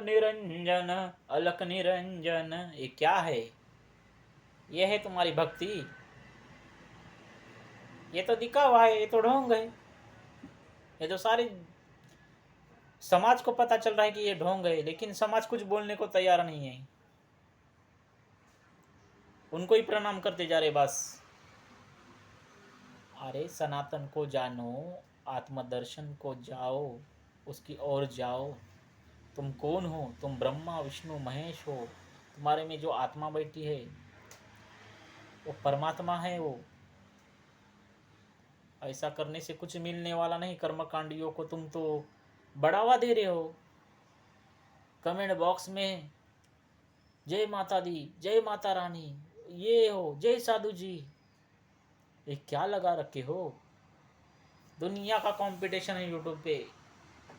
निरंजन, अलख निरंजन, ये क्या है? ये है तुम्हारी भक्ति? ये तो दिखावा है, ये तो ढोंग है। ये तो सारी समाज को पता चल रहा है कि ये ढोंग है, लेकिन समाज कुछ बोलने को तैयार नहीं है। उनको ही प्रणाम करते जा रहे बस। अरे सनातन को जानो, आत्मदर्शन को जाओ, उसकी ओर जाओ। तुम कौन हो? तुम ब्रह्मा विष्णु महेश हो। तुम्हारे में जो आत्मा बैठी है वो परमात्मा है। वो ऐसा करने से कुछ मिलने वाला नहीं। कर्मकांडियों को तुम तो बढ़ावा दे रहे हो। कमेंट बॉक्स में जय माता दी, जय माता रानी, ये हो, जय साधु जी, ये क्या लगा रखे हो? दुनिया का कंपटीशन है यूट्यूब पे।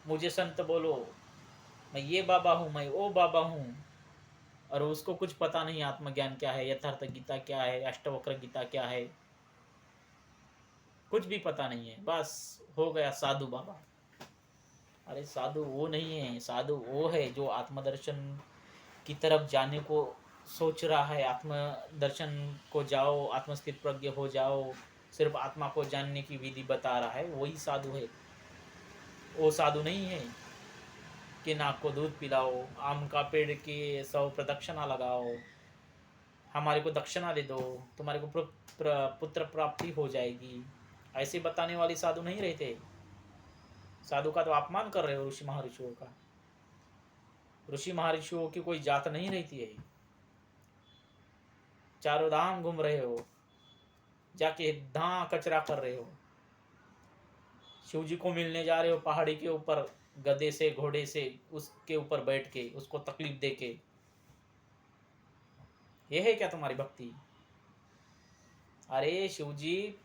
मुझे संत बोलो, मैं ये बाबा हूँ, मैं वो बाबा हूँ, और उसको कुछ पता नहीं आत्मज्ञान क्या है, यथार्थ गीता क्या है, अष्टवक्र गीता क्या है, कुछ भी पता नहीं है। बस हो गया साधु बाबा। अरे साधु वो नहीं है, साधु वो है जो आत्मदर्शन की तरफ जाने को सोच रहा है। आत्मदर्शन को जाओ, आत्मस्थित प्रज्ञ हो जाओ, सिर्फ आत्मा को जानने की विधि बता रहा है, वही साधु है। वो साधु नहीं है कि नाक को दूध पिलाओ, आम का पेड़ के 100 प्रदक्षिणा लगाओ, हमारे को दक्षिणा दे दो, तुम्हारे को पुत्र प्राप्ति हो जाएगी, ऐसे बताने वाले साधु नहीं रहते। साधु का तो अपमान कर रहे हो ऋषि महर्षियों का। ऋषि महर्षियों की कोई जात नहीं रहती है। चारों धाम घूम रहे हो, जाके धा कचरा कर रहे हो। शिव जी को मिलने जा रहे हो पहाड़ी के ऊपर, गधे से घोड़े से, उसके ऊपर बैठ के उसको तकलीफ दे के। ये है क्या तुम्हारी भक्ति? अरे शिव जी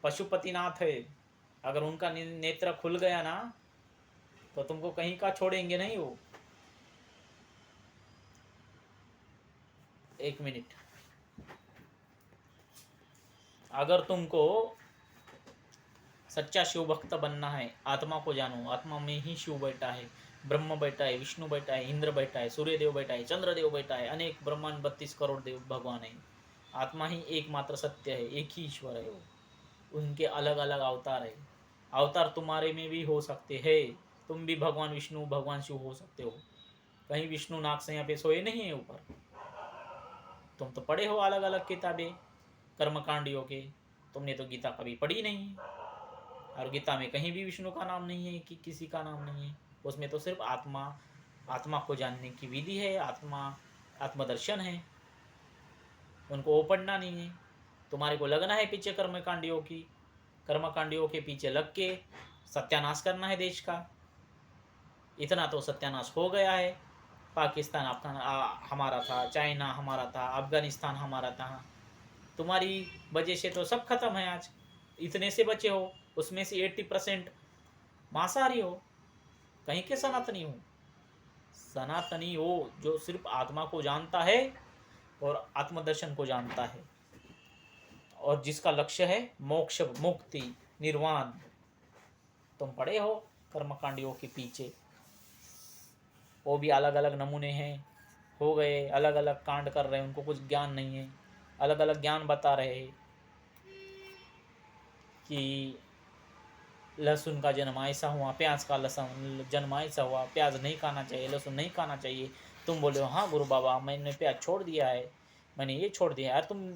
पशुपतिनाथ है। अगर उनका नेत्र खुल गया ना तो तुमको कहीं का छोड़ेंगे नहीं वो। एक मिनट। अगर तुमको सच्चा शिव भक्त बनना है, आत्मा को जानो। आत्मा में ही शिव बैठा है, ब्रह्म बैठा है, विष्णु बैठा है, इंद्र बैठा है, सूर्यदेव बैठा है, चंद्रदेव बैठा है, अनेक ब्रह्मांड 32 करोड़ देव भगवान है। आत्मा ही एकमात्र सत्य है, एक ही ईश्वर है वो। उनके अलग अलग अवतार है। अवतार तुम्हारे में भी हो सकते हैं। तुम भी भगवान विष्णु भगवान शिव हो सकते हो। कहीं विष्णु नाग से यहाँ पे सोए नहीं है ऊपर। तुम तो पढ़े हो अलग अलग किताबें कर्मकांडियों के, तुमने तो गीता कभी पढ़ी नहीं है। और गीता में कहीं भी विष्णु का नाम नहीं है कि किसी का नाम नहीं है। उसमें तो सिर्फ आत्मा, आत्मा को जानने की विधि है, आत्मा आत्मदर्शन है। उनको वो पढ़ना नहीं है। तुम्हारे को लगना है पीछे कर्मकांडियों की, कर्मकांडियों के पीछे लग के सत्यानाश करना है देश का। इतना तो सत्यानाश हो गया है। पाकिस्तान हमारा था, चाइना हमारा था, अफगानिस्तान हमारा था। तुम्हारी वजह से तो सब खत्म है आज। इतने से बचे हो, उसमें से 80% मांसाहारी हो। कहीं के सनातनी हो? सनातनी हो जो सिर्फ आत्मा को जानता है और आत्मदर्शन को जानता है, और जिसका लक्ष्य है मोक्ष, मुक्ति, निर्वाण। तुम पड़े हो कर्मकांडियों के पीछे। वो भी अलग अलग नमूने हैं, हो गए अलग अलग कांड कर रहे हैं, उनको कुछ ज्ञान नहीं है। अलग अलग ज्ञान बता रहे हैं कि लहसुन का जन्म ऐसा हुआ, प्याज का लहसुन जन्म ऐसा हुआ, प्याज नहीं खाना चाहिए, लहसुन नहीं खाना चाहिए। तुम बोले हो हाँ गुरु बाबा मैंने प्याज छोड़ दिया है, मैंने ये छोड़ दिया है। यार तुम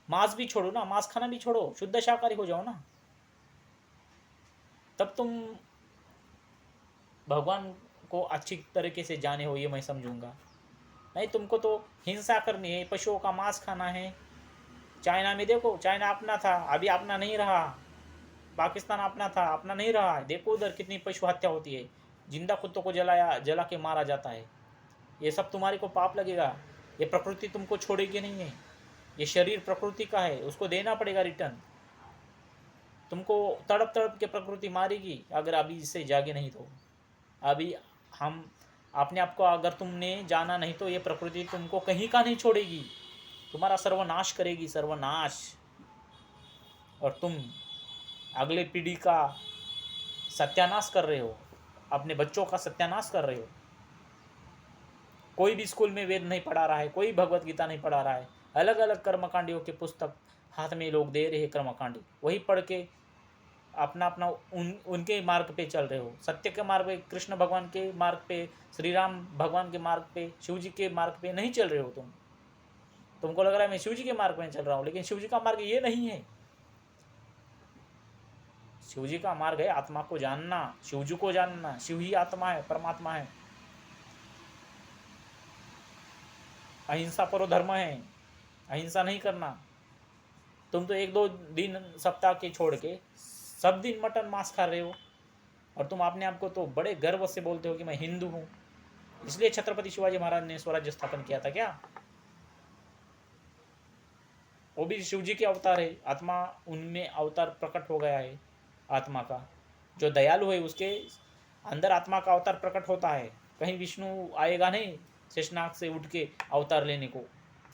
मांस भी छोड़ो ना, मांस खाना भी छोड़ो, शुद्ध शाकाहारी हो जाओ ना, तब तुम भगवान को अच्छी तरीके से जाने हो, ये मैं समझूंगा। नहीं, तुमको तो हिंसा करनी है, पशुओं का मांस खाना है। चाइना में देखो, चाइना अपना था, अभी अपना नहीं रहा। पाकिस्तान अपना था, अपना नहीं रहा। देखो उधर कितनी पशु हत्या होती है, जिंदा कुत्तों को जला के मारा जाता है। ये सब तुम्हारे को पाप लगेगा। ये प्रकृति तुमको छोड़ेगी नहीं है। ये शरीर प्रकृति का है, उसको देना पड़ेगा रिटर्न। तुमको तड़प तड़प के प्रकृति मारेगी अगर अभी इससे जागे नहीं तो। अभी हम अपने आप को अगर तुमने जाना नहीं तो ये प्रकृति तुमको कहीं का नहीं छोड़ेगी, तुम्हारा सर्वनाश करेगी, सर्वनाश। और तुम अगले पीढ़ी का सत्यानाश कर रहे हो, अपने बच्चों का सत्यानाश कर रहे हो। कोई भी स्कूल में वेद नहीं पढ़ा रहा है, कोई भगवत गीता नहीं पढ़ा रहा है। अलग अलग कर्मकांडियों के पुस्तक हाथ में लोग दे रहे हैं, कर्मकांडी वही पढ़ के अपना अपना उनके मार्ग पे चल रहे हो। सत्य के मार्ग पे, कृष्ण भगवान के मार्ग पे, श्री राम भगवान के मार्ग पे, शिव जी के मार्ग पे नहीं चल रहे हो तुम। तुमको लग रहा है मैं शिव जी के मार्ग में चल रहा हूँ, लेकिन शिव जी का मार्ग ये नहीं है। शिव जी का मार्ग है आत्मा को जानना, शिव जी को जानना। शिव ही आत्मा है, परमात्मा है। अहिंसा परो धर्म है, अहिंसा नहीं करना। तुम तो एक दो दिन सप्ताह के छोड़ के सब दिन मटन मांस खा रहे हो, और तुम अपने आप को तो बड़े गर्व से बोलते हो कि मैं हिंदू हूँ। इसलिए छत्रपति शिवाजी महाराज ने स्वराज्य स्थापन किया था क्या? वो भी शिव जी के अवतार है, आत्मा उनमें अवतार प्रकट हो गया है। आत्मा का जो दयालु है उसके अंदर आत्मा का अवतार प्रकट होता है। कहीं विष्णु आएगा नहीं शेषनाग से उठ के अवतार लेने को।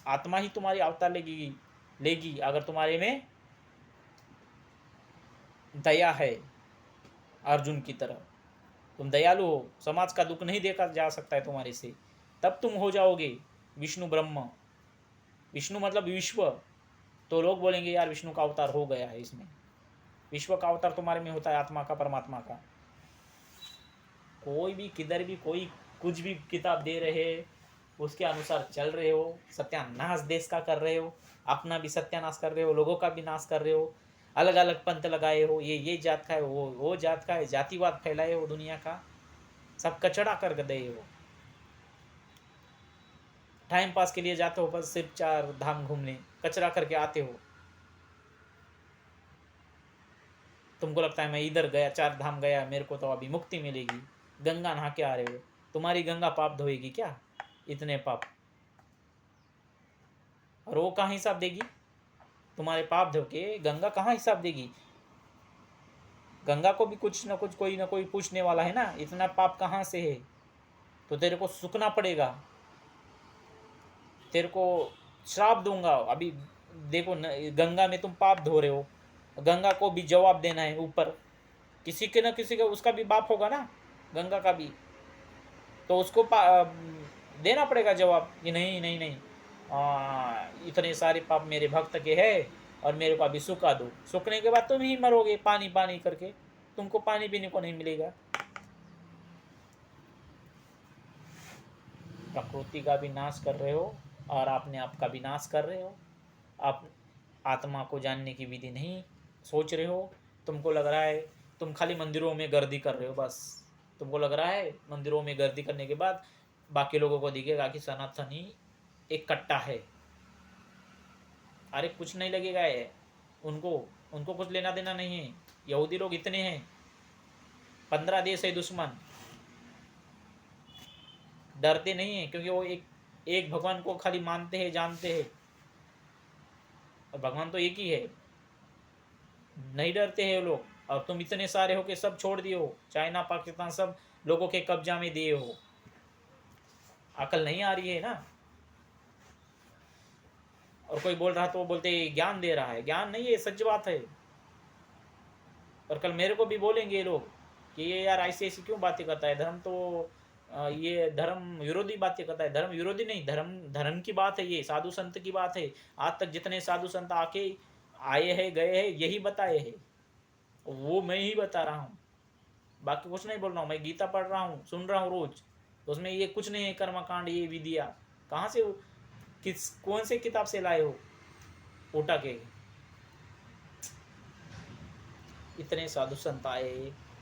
आत्मा ही तुम्हारी अवतार लेगी अगर तुम्हारे में दया है। अर्जुन की तरह तुम दयालु हो, समाज का दुख नहीं देखा जा सकता है तुम्हारे से, तब तुम हो जाओगे विष्णु ब्रह्म। विष्णु मतलब विश्व, तो लोग बोलेंगे यार विष्णु का अवतार हो गया है इसमें। विश्व का अवतार तुम्हारे में होता है, आत्मा का, परमात्मा का। कोई भी किधर भी कोई कुछ भी किताब दे रहे, उसके अनुसार चल रहे हो, सत्यानाश देश का कर रहे हो, अपना भी सत्यानाश कर रहे हो, लोगों का भी नाश कर रहे हो। अलग अलग पंथ लगाए हो, ये जात का है, वो जात का है, जातिवाद फैलाए हो दुनिया का, सब कचड़ा कर गए हो। टाइम पास के लिए जाते हो बस सिर्फ 4 धाम घूमने, कचरा करके आते हो। तुमको लगता है मैं इधर गया, 4 धाम गया, मेरे को तो अभी मुक्ति मिलेगी। गंगा नहा के आ रहे हो, तुम्हारी गंगा पाप धोएगी क्या? इतने पाप, और वो कहाँ हिसाब देगी? तुम्हारे पाप धो के गंगा कहाँ हिसाब देगी? गंगा को भी कुछ ना कुछ, कोई ना कोई पूछने वाला है ना, इतना पाप कहाँ से है? तो तेरे को सूखना पड़ेगा, तेरे को श्राप दूंगा अभी। देखो गंगा में तुम पाप धो रहे हो, गंगा को भी जवाब देना है ऊपर। किसी के ना किसी का उसका भी बाप होगा ना, गंगा का भी, तो उसको देना पड़ेगा जवाब कि नहीं नहीं नहीं, इतने सारे पाप मेरे भक्त के हैं और मेरे को अभी सुखा दो। सूखने के बाद तुम ही मरोगे पानी पानी करके, तुमको पानी पीने को नहीं मिलेगा। प्रकृति का भी नाश कर रहे हो और अपने आप का भी नाश कर रहे हो। आप आत्मा को जानने की विधि नहीं सोच रहे हो। तुमको लग रहा है तुम खाली मंदिरों में गर्दी कर रहे हो बस। तुमको लग रहा है मंदिरों में गर्दी करने के बाद बाकी लोगों को दिखेगा कि सनातनी एक कट्टा है। अरे कुछ नहीं लगेगा है उनको कुछ लेना देना नहीं है। यहूदी लोग इतने हैं, 15 देश है दुश्मन, डरते नहीं है, क्योंकि वो एक भगवान को खाली मानते हैं, जानते हैं, और भगवान तो एक ही है। नहीं डरते हैं लोग। और तुम इतने सारे हो के सब छोड़ दिए हो, चाइना पाकिस्तान सब लोगों के कब्जा में दिए हो। अकल नहीं आ रही है ना। और कोई बोल रहा तो वो बोलते ज्ञान दे रहा है, ज्ञान नहीं है, सच बात है। और कल मेरे को भी बोलेंगे ये लोग कि ये यार ऐसी ऐसी क्यों बातें करता है, धर्म तो ये धर्म विरोधी बातें करता है। धर्म विरोधी नहीं, धर्म की बात है, ये साधु संत की बात है। आज तक जितने साधु संत आके आए हैं गए हैं यही बताए हैं, वो मैं ही बता रहा हूँ, बाकी कुछ नहीं बोल रहा हूँ। मैं गीता पढ़ रहा हूँ, सुन रहा हूँ रोज, तो उसमें ये कुछ नहीं है कर्मकांड ये विधिया कहाँ से, कौन से किताब से लाए हो उठा के? इतने साधु संत आए,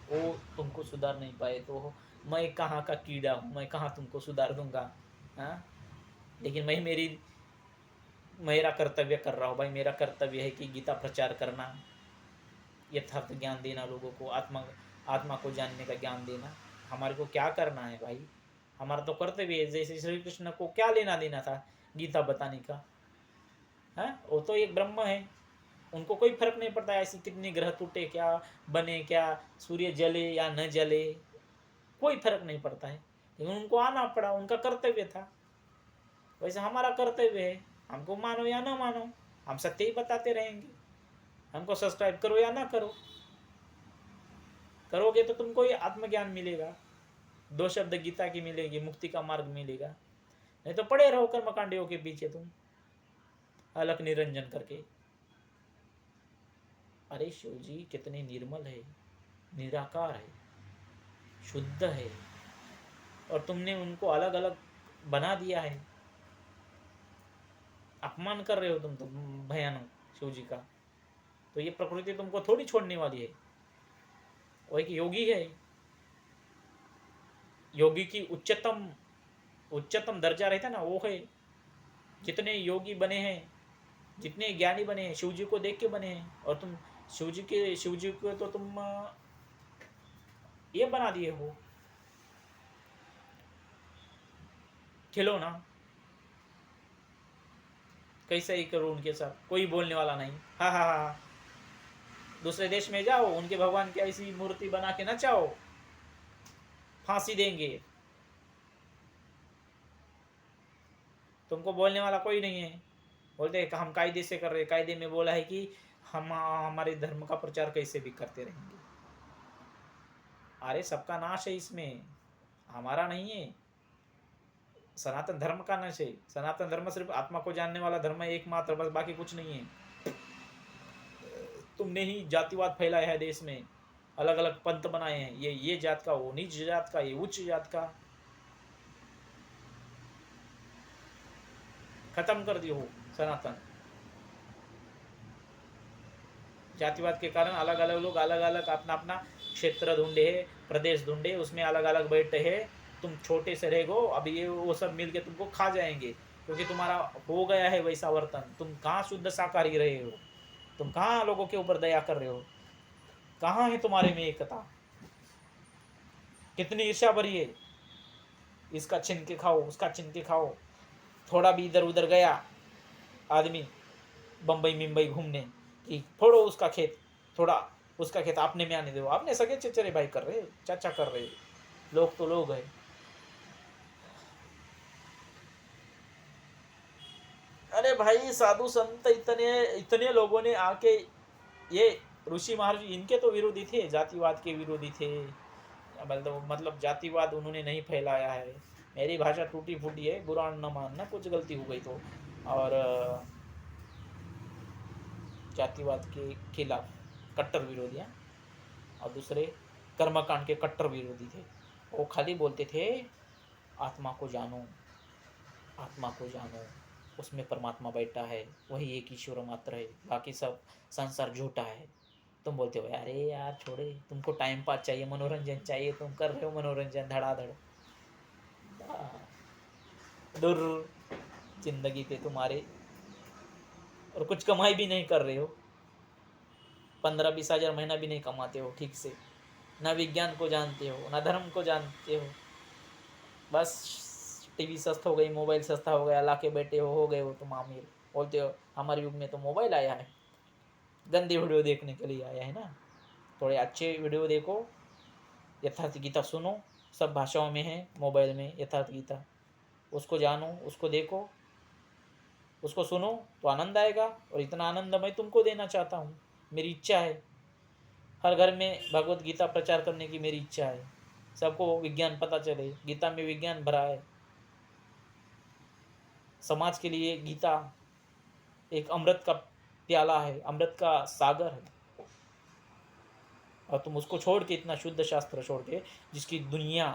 वो तुमको सुधार नहीं पाए, तो मैं कहाँ का कीड़ा हूँ, मैं कहाँ तुमको सुधार दूंगा? हाँ, लेकिन मैं मेरा कर्तव्य कर रहा हूँ भाई। मेरा कर्तव्य है कि गीता प्रचार करना, यथार्थ ज्ञान देना लोगों को, आत्मा को जानने का ज्ञान देना। हमारे को क्या करना है भाई? हमारा तो कर्तव्य है। जैसे श्री कृष्ण को क्या लेना देना था गीता बताने का? है वो तो एक ब्रह्म है, उनको कोई फर्क नहीं पड़ता ऐसे कितने ग्रह टूटे, क्या बने, क्या सूर्य जले या न जले, कोई फर्क नहीं पड़ता है। लेकिन उनको आना पड़ा, उनका कर्तव्य था। वैसे हमारा कर्तव्य है, हमको मानो या ना मानो, हम सत्य ही बताते रहेंगे। हमको सब्सक्राइब करो या ना करो, करोगे तो तुमको ही आत्मज्ञान मिलेगा, 2 शब्द गीता की मिलेगी, मुक्ति का मार्ग मिलेगा। नहीं तो पड़े रहो कर्मकांडियों के पीछे तुम अलग निरंजन करके। अरे शिव जी कितने निर्मल है, निराकार है, शुद्ध है, और तुमने उनको अलग अलग बना दिया है। अपमान कर रहे हो तुम तो भयानक शिव जी का। तो ये प्रकृति तुमको थोड़ी छोड़ने वाली है। वो एक योगी है, योगी की उच्चतम दर्जा रहता है ना, वो है। जितने योगी बने हैं, जितने ज्ञानी बने हैं, शिव जी को देख के बने हैं। और तुम शिव जी को तो तुम ये बना दिए हो खिलौना। कैसे ही करो उनके साथ, कोई बोलने वाला नहीं। हा हा हा। दूसरे देश में जाओ, उनके भगवान की ऐसी मूर्ति बना के नचाओ, फांसी देंगे। तुमको बोलने वाला कोई नहीं है। बोलते हैं कि हम कायदे से कर रहे, कायदे में बोला है कि हम हमारे धर्म का प्रचार कैसे भी करते रहेंगे। अरे सबका नाश है इसमें, हमारा नहीं है। सनातन धर्म का नाश है। सनातन धर्म सिर्फ आत्मा को जानने वाला धर्म है एकमात्र, बस, बाकी कुछ नहीं है। तुमने ही जातिवाद फैलाया है देश में, अलग अलग पंथ बनाए हैं, ये जात का, वो नीच जात का, ये उच्च जात का। खत्म कर दियो हो सनातन। जातिवाद के कारण अलग अलग लोग अलग अलग अपना अपना क्षेत्र ढूंढे है, प्रदेश ढूंढे, उसमें अलग अलग बैठे है। तुम छोटे से रह गो, अब ये वो सब मिलके तुमको खा जाएंगे, क्योंकि तुम्हारा हो गया है वैसा वर्तन। तुम कहाँ शुद्ध शाकाहारी रहे हो? तुम कहाँ लोगों के ऊपर दया कर रहे हो? कहाँ है तुम्हारे में एकता? कितनी ईर्ष्या भरी है। इसका छीन के खाओ, उसका छीन के खाओ। थोड़ा भी इधर उधर गया आदमी बम्बई मुंबई घूमने कि फोड़ो उसका खेत, थोड़ा उसका खेत आपने में आने दो। आपने सगे चचेरे भाई कर रहे, चाचा कर रहे, लोग तो लोग है। अरे भाई साधु संत इतने इतने लोगों ने आके, ये ऋषि महर्षि इनके तो विरोधी थे, जातिवाद के विरोधी थे। मतलब जातिवाद उन्होंने नहीं फैलाया है। मेरी भाषा टूटी फूटी है, बुरा न मानना, कुछ गलती हो गई तो। और जातिवाद के खिलाफ कट्टर विरोधी हैं। और दूसरे कर्मकांड के कट्टर विरोधी थे। वो खाली बोलते थे आत्मा को जानो, आत्मा को जानो, उसमें परमात्मा बैठा है, वही एक ईश्वर मात्र है, बाकी सब संसार झूठा है। तुम बोलते हो अरे यार छोड़े, तुमको टाइम पास चाहिए, मनोरंजन चाहिए, तुम कर रहे हो मनोरंजन धड़ाधड़। दूर जिंदगी थे तुम्हारे, और कुछ कमाई भी नहीं कर रहे हो। 15-20 हज़ार महीना भी नहीं कमाते हो ठीक से। ना विज्ञान को जानते हो, ना धर्म को जानते हो। बस टीवी सस्ता हो गई, मोबाइल सस्ता हो गया, लाके बैठे हो गए हो तुम अमीर। बोलते हो हमारे युग में तो मोबाइल आया है, गंदी वीडियो देखने के लिए आया है ना। थोड़े अच्छे वीडियो देखो, यथार्थ गीता सुनो, सब भाषाओं में है मोबाइल में यथार्थ गीता, उसको जानो, उसको देखो, उसको सुनो तो आनंद आएगा। और इतना आनंद मैं तुमको देना चाहता हूँ, मेरी इच्छा है। हर घर में भगवत गीता प्रचार करने की मेरी इच्छा है। सबको विज्ञान पता चले, गीता में विज्ञान भरा है। समाज के लिए गीता एक अमृत का प्याला है, अमृत का सागर है। और तुम उसको छोड़ के, इतना शुद्ध शास्त्र छोड़ के जिसकी दुनिया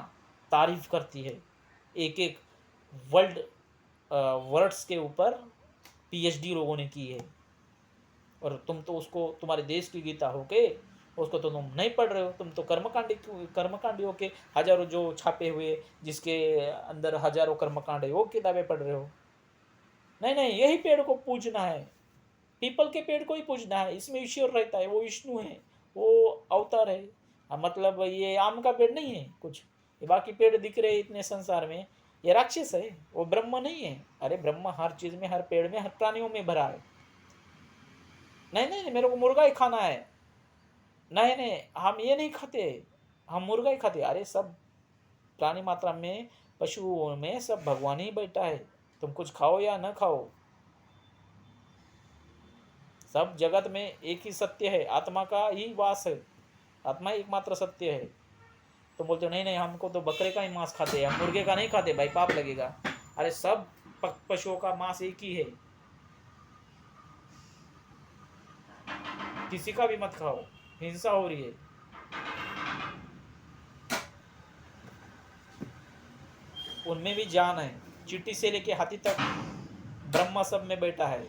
तारीफ करती है, एक एक वर्ड्स के ऊपर पीएचडी लोगों ने की है, और तुम तो उसको, तुम्हारे देश की गीता हो के उसको तो तुम नहीं पढ़ रहे हो। तुम तो कर्मकांडियों के हजारों जो छापे हुए, जिसके अंदर हजारों कर्मकांड है, वो किताबें पढ़ रहे हो। नहीं नहीं, यही पेड़ को पूजना है, पीपल के पेड़ को ही पूजना है। इसमें ईश्वर रहता है, वो विष्णु है, वो अवतार है। मतलब ये आम का पेड़ नहीं है कुछ, ये बाकी पेड़ दिख रहे इतने संसार में, ये राक्षस है, वो ब्रह्म नहीं है। अरे ब्रह्म हर चीज में, हर पेड़ में, हर प्राणियों में भरा है। नहीं नहीं, मेरे को मुर्गा ही खाना है। नहीं नहीं, हम ये नहीं खाते, हम मुर्गा ही खाते। अरे सब प्राणी मात्रा में, पशुओं में सब भगवान ही बैठा है। तुम कुछ खाओ या न खाओ, सब जगत में एक ही सत्य है, आत्मा का ही वास है, आत्मा ही एकमात्र सत्य है। तो बोलते नहीं नहीं, हमको तो बकरे का ही मांस खाते हैं, हम मुर्गे का नहीं खाते भाई, पाप लगेगा। अरे सब पशुओं का मांस एक ही है, किसी का भी मत खाओ, हिंसा हो रही है। उनमें भी जान है, चींटी से लेके हाथी तक ब्रह्मा सब में बैठा है।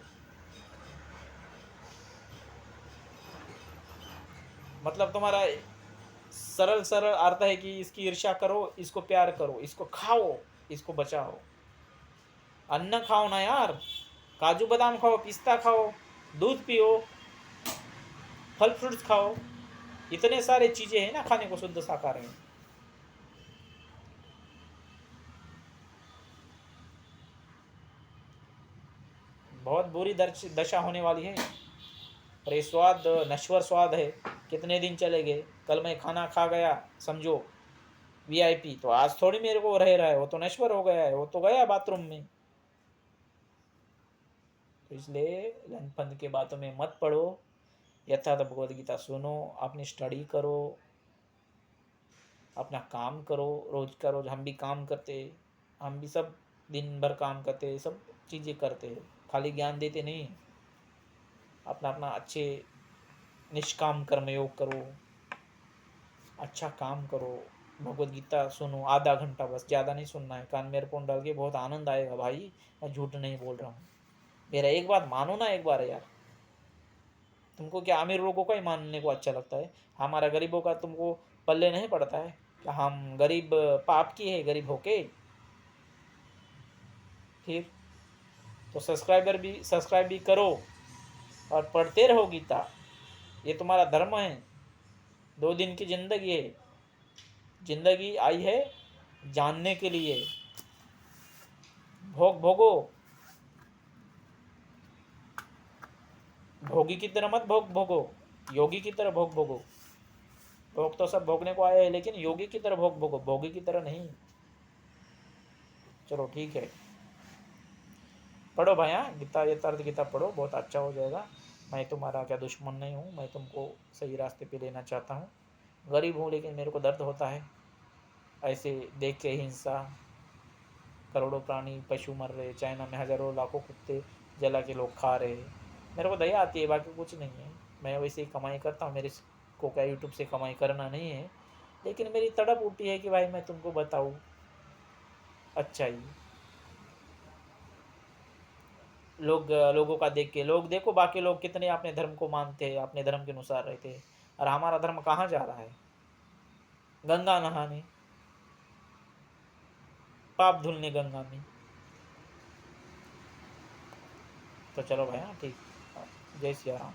मतलब तुम्हारा सरल सरल अर्थ है कि इसकी ईर्ष्या करो, इसको प्यार करो, इसको खाओ, इसको बचाओ। अन्न खाओ ना यार, काजू बादाम खाओ, पिस्ता खाओ, दूध पियो, फल फ्रूट्स खाओ, इतने सारे चीजें हैं ना खाने को शुद्ध शाकाहार में। बहुत बुरी दशा होने वाली है। और ये स्वाद नश्वर स्वाद है, कितने दिन चलेंगे। कल मैं खाना खा गया समझो वीआईपी, तो आज थोड़ी मेरे को रह रहा है, वो तो नश्वर हो गया है, वो तो गया बाथरूम में। तो इसलिए लंपंथ के बातों में मत पड़ो, यथार्थ भगवद गीता सुनो, अपनी स्टडी करो, अपना काम करो, रोज का रोज। हम भी काम करते, हम भी सब दिन भर काम करते, सब चीज़ें करते, खाली ज्ञान देते नहीं। अपना अपना अच्छे निष्काम कर्मयोग करो, अच्छा काम करो, भगवद गीता सुनो, आधा घंटा बस, ज़्यादा नहीं सुनना है। कान में ईयरफोन डाल के बहुत आनंद आएगा भाई, मैं झूठ नहीं बोल रहा हूँ। मेरा एक बात मानो ना, एक बार यार। तुमको क्या अमीर लोगों का ही मानने को अच्छा लगता है? हमारा गरीबों का तुमको पल्ले नहीं पड़ता है क्या? हम गरीब पाप की है गरीब होके? फिर तो सब्सक्राइब भी करो और पढ़ते रहो गीता, ये तुम्हारा धर्म है। 2 दिन की जिंदगी है, जिंदगी आई है जानने के लिए। भोग भोगो, भोगी की तरह मत भोगो, योगी की तरह भोगो। भोग तो सब भोगने को आए हैं, लेकिन योगी की तरह भोगो, भोगी की तरह नहीं। चलो ठीक है, पढ़ो भाई, हाँ गीता, ये तर्थ गीता पढ़ो, बहुत अच्छा हो जाएगा। मैं तुम्हारा क्या दुश्मन नहीं हूँ, मैं तुमको सही रास्ते पे लेना चाहता हूँ। गरीब हूँ लेकिन मेरे को दर्द होता है ऐसे देख के, हिंसा, करोड़ों प्राणी पशु मर रहे, चाइना में हज़ारों लाखों कुत्ते जला के लोग खा रहे, मेरे को दया आती है, बाकी कुछ नहीं है। मैं वैसे ही कमाई करता हूँ, मेरे को क्या यूट्यूब से कमाई करना नहीं है, लेकिन मेरी तड़प उठी है कि भाई मैं तुमको बताऊँ अच्छा ही। लोगों का देख के, लोग देखो बाकी लोग कितने अपने धर्म को मानते हैं, अपने धर्म के अनुसार रहते हैं, और हमारा धर्म कहाँ जा रहा है? गंगा नहाने, पाप धुलने गंगा में। तो चलो भाई, हाँ ठीक, जय सिया राम।